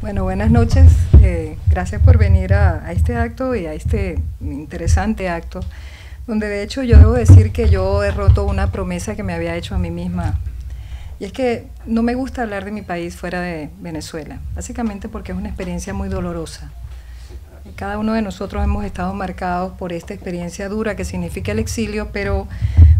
Bueno, buenas noches. Gracias por venir a este acto y a este interesante acto, donde de hecho yo debo decir que yo he roto una promesa que me había hecho a mí misma. Y es que no me gusta hablar de mi país fuera de Venezuela, básicamente porque es una experiencia muy dolorosa. Cada uno de nosotros hemos estado marcados por esta experiencia dura que significa el exilio, pero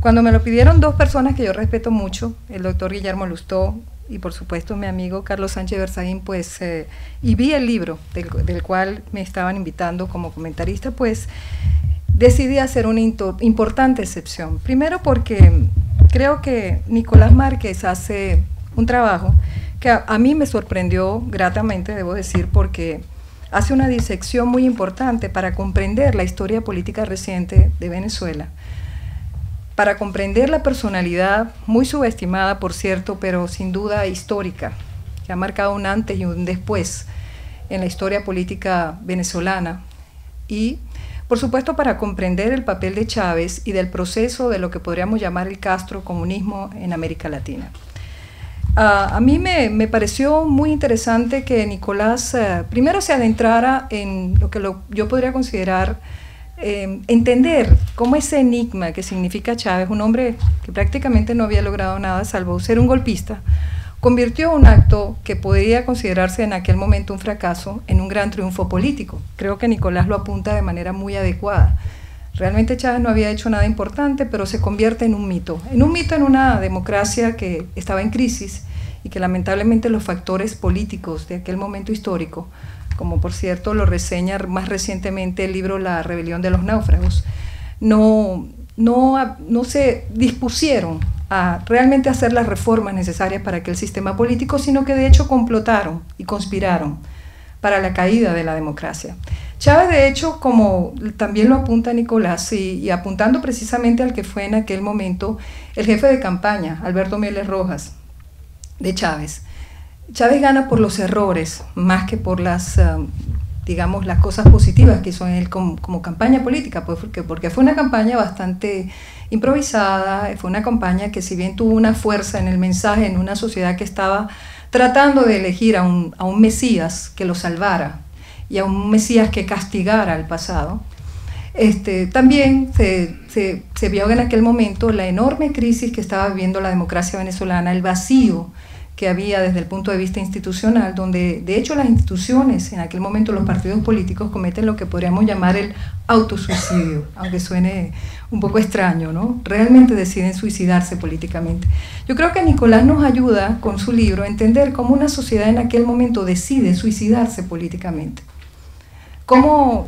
cuando me lo pidieron dos personas que yo respeto mucho, el doctor Guillermo Lustó y por supuesto mi amigo Carlos Sánchez Berzaín, pues, y vi el libro del cual me estaban invitando como comentarista, pues decidí hacer una importante excepción. Primero porque creo que Nicolás Márquez hace un trabajo que a mí me sorprendió gratamente, debo decir, porque hace una disección muy importante para comprender la historia política reciente de Venezuela, para comprender la personalidad, muy subestimada por cierto, pero sin duda histórica, que ha marcado un antes y un después en la historia política venezolana, y por supuesto para comprender el papel de Chávez y del proceso de lo que podríamos llamar el castrocomunismo en América Latina. A mí me pareció muy interesante que Nicolás primero se adentrara en lo que yo podría considerar entender cómo ese enigma que significa Chávez, un hombre que prácticamente no había logrado nada salvo ser un golpista, convirtió un acto que podría considerarse en aquel momento un fracaso en un gran triunfo político. Creo que Nicolás lo apunta de manera muy adecuada. Realmente Chávez no había hecho nada importante, pero se convierte en un mito en una democracia que estaba en crisis y que lamentablemente los factores políticos de aquel momento histórico, como por cierto lo reseña más recientemente el libro La rebelión de los náufragos, no se dispusieron a realmente hacer las reformas necesarias para aquel sistema político, sino que de hecho complotaron y conspiraron para la caída de la democracia. Chávez, de hecho, como también lo apunta Nicolás, y apuntando precisamente al que fue en aquel momento el jefe de campaña, Alberto Mieles Rojas, de Chávez. Chávez gana por los errores, más que por las, digamos, las cosas positivas que hizo él como campaña política, pues porque fue una campaña bastante improvisada, fue una campaña que si bien tuvo una fuerza en el mensaje en una sociedad que estaba tratando de elegir a un Mesías que lo salvara y a un Mesías que castigara al pasado, también se vio en aquel momento la enorme crisis que estaba viviendo la democracia venezolana, el vacío que había desde el punto de vista institucional, donde de hecho las instituciones, en aquel momento los partidos políticos cometen lo que podríamos llamar el autosuicidio, aunque suene un poco extraño, ¿no? Realmente deciden suicidarse políticamente. Yo creo que Nicolás nos ayuda con su libro a entender cómo una sociedad en aquel momento decide suicidarse políticamente. Cómo,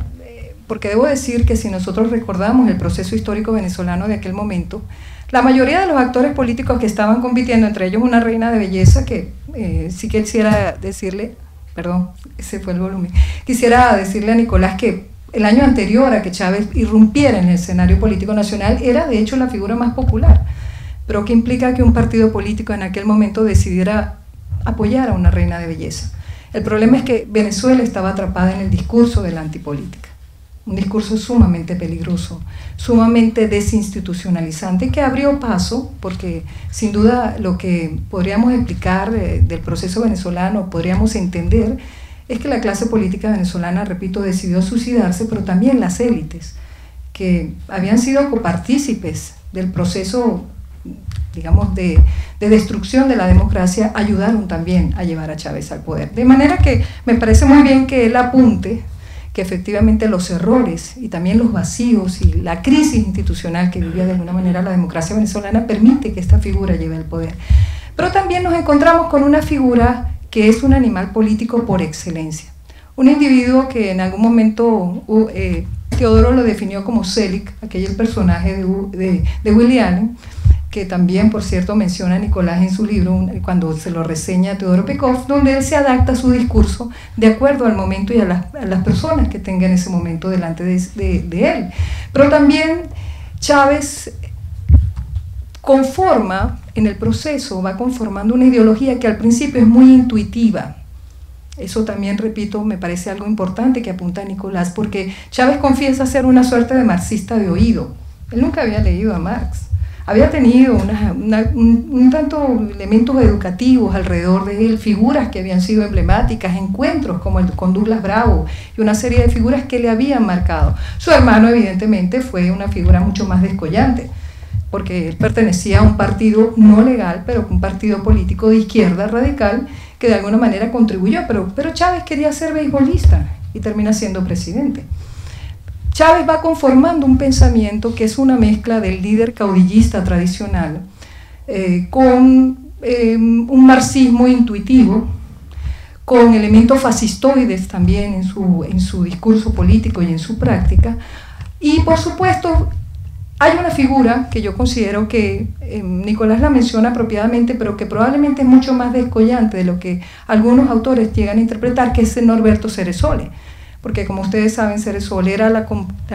porque debo decir que si nosotros recordamos el proceso histórico venezolano de aquel momento, la mayoría de los actores políticos que estaban compitiendo, entre ellos una reina de belleza que sí quisiera decirle, perdón, ese fue el volumen, quisiera decirle a Nicolás que el año anterior a que Chávez irrumpiera en el escenario político nacional era de hecho la figura más popular, pero que implica que un partido político en aquel momento decidiera apoyar a una reina de belleza. El problema es que Venezuela estaba atrapada en el discurso de la antipolítica. Un discurso sumamente peligroso, sumamente desinstitucionalizante, que abrió paso, porque sin duda lo que podríamos explicar del proceso venezolano, podríamos entender, es que la clase política venezolana, repito, decidió suicidarse, pero también las élites, que habían sido copartícipes del proceso, digamos, de destrucción de la democracia, ayudaron también a llevar a Chávez al poder. De manera que me parece muy bien que él apunte que efectivamente los errores y también los vacíos y la crisis institucional que vivía de alguna manera la democracia venezolana permite que esta figura lleve al poder. Pero también nos encontramos con una figura que es un animal político por excelencia. Un individuo que en algún momento Teodoro lo definió como Selig, aquel personaje de Willy Allen, que también, por cierto, menciona Nicolás en su libro, cuando se lo reseña a Teodoro Pekov, donde él se adapta a su discurso de acuerdo al momento y a las personas que tenga en ese momento delante de él. Pero también Chávez conforma, en el proceso, va conformando una ideología que al principio es muy intuitiva. Eso también, repito, me parece algo importante que apunta Nicolás, porque Chávez confiesa ser una suerte de marxista de oído. Él nunca había leído a Marx. había tenido un tanto elementos educativos alrededor de él, figuras que habían sido emblemáticas, encuentros como el con Douglas Bravo y una serie de figuras que le habían marcado. Su hermano evidentemente fue una figura mucho más descollante, porque él pertenecía a un partido no legal, pero un partido político de izquierda radical que de alguna manera contribuyó, pero Chávez quería ser beisbolista y termina siendo presidente. Chávez va conformando un pensamiento que es una mezcla del líder caudillista tradicional con un marxismo intuitivo, con elementos fascistoides también en su discurso político y en su práctica, y por supuesto hay una figura que yo considero que Nicolás la menciona apropiadamente, pero que probablemente es mucho más descollante de lo que algunos autores llegan a interpretar, que es Norberto Ceresole, porque como ustedes saben, Ceresole era la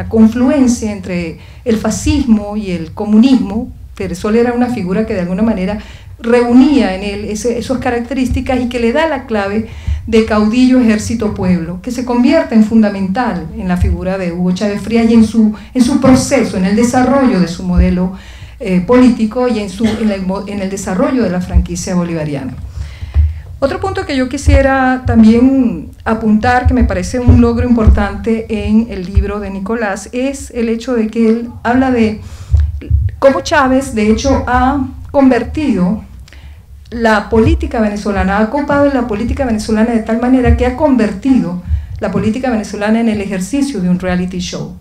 confluencia entre el fascismo y el comunismo. Ceresole era una figura que de alguna manera reunía en él esas características y que le da la clave de caudillo, ejército, pueblo, que se convierte en fundamental en la figura de Hugo Chávez Frías y en su proceso, en el desarrollo de su modelo político y en el desarrollo de la franquicia bolivariana. Otro punto que yo quisiera también apuntar, que me parece un logro importante en el libro de Nicolás, es el hecho de que él habla de cómo Chávez, de hecho, ha convertido la política venezolana, ha ocupado la política venezolana de tal manera que ha convertido la política venezolana en el ejercicio de un reality show.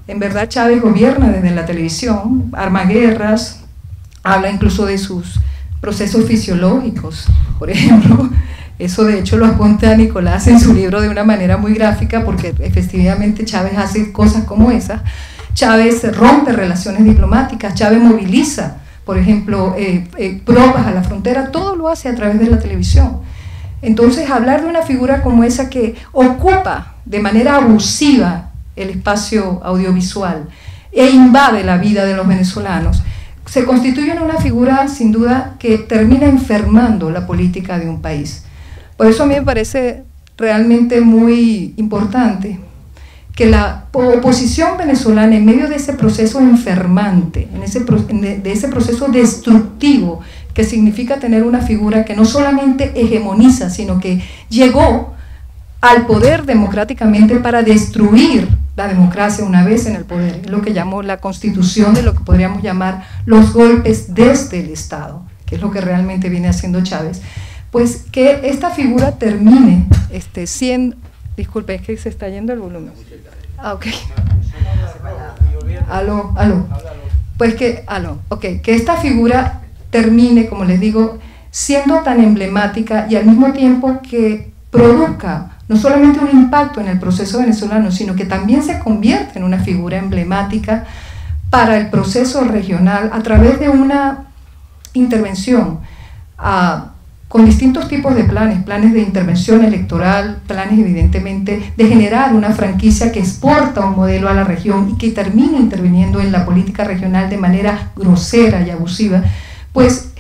En verdad, Chávez gobierna desde la televisión, arma guerras, habla incluso de sus procesos fisiológicos, por ejemplo. Eso de hecho lo apunta Nicolás en su libro de una manera muy gráfica, porque efectivamente Chávez hace cosas como esas. Chávez rompe relaciones diplomáticas, Chávez moviliza, por ejemplo, tropas a la frontera, todo lo hace a través de la televisión. Entonces, hablar de una figura como esa que ocupa de manera abusiva el espacio audiovisual e invade la vida de los venezolanos, se constituye en una figura sin duda que termina enfermando la política de un país. Por eso a mí me parece realmente muy importante que la oposición venezolana, en medio de ese proceso enfermante, de ese proceso destructivo que significa tener una figura que no solamente hegemoniza, sino que llegó al poder democráticamente para destruir la democracia una vez en el poder, es lo que llamó la constitución de lo que podríamos llamar los golpes desde el Estado, que es lo que realmente viene haciendo Chávez. Pues que esta figura termine siendo... Disculpe, es que se está yendo el volumen. Ah, ok. Aló. Pues que esta figura termine, como les digo, siendo tan emblemática y al mismo tiempo que produzca no solamente un impacto en el proceso venezolano, sino que también se convierte en una figura emblemática para el proceso regional a través de una intervención con distintos tipos de planes de intervención electoral, planes evidentemente de generar una franquicia que exporta un modelo a la región y que termina interviniendo en la política regional de manera grosera y abusiva, pues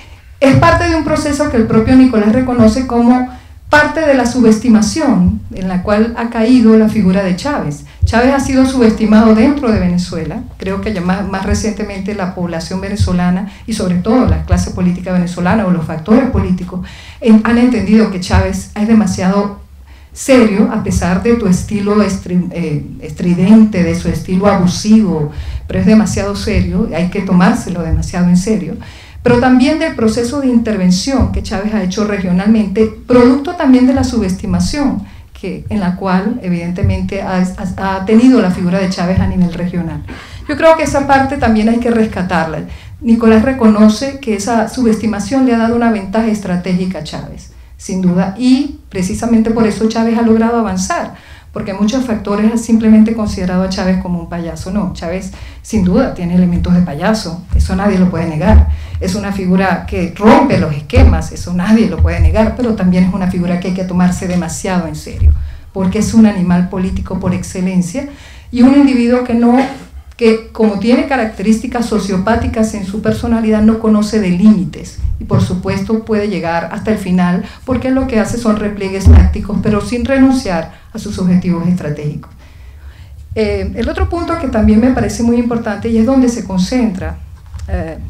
es parte de un proceso que el propio Nicolás reconoce como parte de la subestimación en la cual ha caído la figura de Chávez. Chávez ha sido subestimado dentro de Venezuela, creo que ya más recientemente la población venezolana y sobre todo la clase política venezolana o los factores políticos han entendido que Chávez es demasiado serio, a pesar de tu estilo estridente, de su estilo abusivo, pero es demasiado serio, hay que tomárselo demasiado en serio. Pero también del proceso de intervención que Chávez ha hecho regionalmente, producto también de la subestimación en la cual evidentemente ha tenido la figura de Chávez a nivel regional. Yo creo que esa parte también hay que rescatarla. Nicolás reconoce que esa subestimación le ha dado una ventaja estratégica a Chávez, sin duda, y precisamente por eso Chávez ha logrado avanzar, porque muchos factores han simplemente considerado a Chávez como un payaso. No, Chávez sin duda tiene elementos de payaso, eso nadie lo puede negar. Es una figura que rompe los esquemas, eso nadie lo puede negar, pero también es una figura que hay que tomarse demasiado en serio, porque es un animal político por excelencia y un individuo que como tiene características sociopáticas en su personalidad, no conoce de límites y por supuesto puede llegar hasta el final, porque lo que hace son repliegues tácticos, pero sin renunciar a sus objetivos estratégicos. El otro punto que también me parece muy importante y es donde se concentra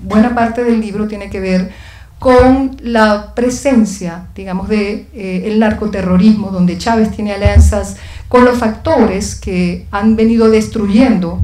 buena parte del libro tiene que ver con la presencia, digamos, de el narcoterrorismo, donde Chávez tiene alianzas con los factores que han venido destruyendo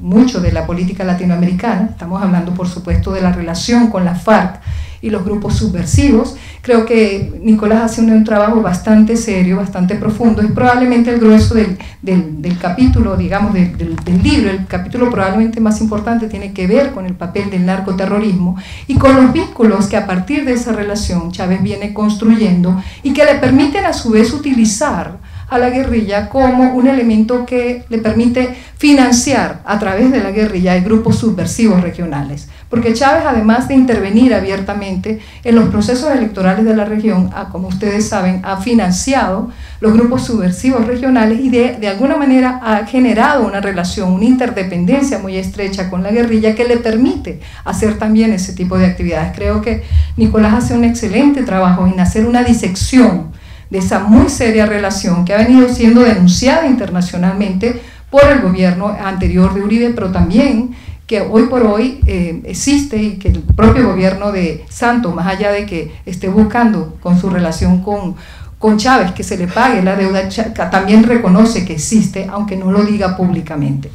mucho de la política latinoamericana. Estamos hablando, por supuesto, de la relación con la FARC y los grupos subversivos. Creo que Nicolás hace un trabajo bastante serio, bastante profundo. Es probablemente el grueso del capítulo, digamos, del libro. El capítulo probablemente más importante tiene que ver con el papel del narcoterrorismo y con los vínculos que a partir de esa relación Chávez viene construyendo y que le permiten a su vez utilizar a la guerrilla como un elemento que le permite financiar a través de la guerrilla de grupos subversivos regionales. Porque Chávez, además de intervenir abiertamente en los procesos electorales de la región, como ustedes saben, ha financiado los grupos subversivos regionales y de alguna manera ha generado una relación, una interdependencia muy estrecha con la guerrilla que le permite hacer también ese tipo de actividades. Creo que Nicolás hace un excelente trabajo en hacer una disección de esa muy seria relación que ha venido siendo denunciada internacionalmente por el gobierno anterior de Uribe, pero también que hoy por hoy existe y que el propio gobierno de Santos, más allá de que esté buscando con su relación con Chávez que se le pague la deuda, también reconoce que existe, aunque no lo diga públicamente.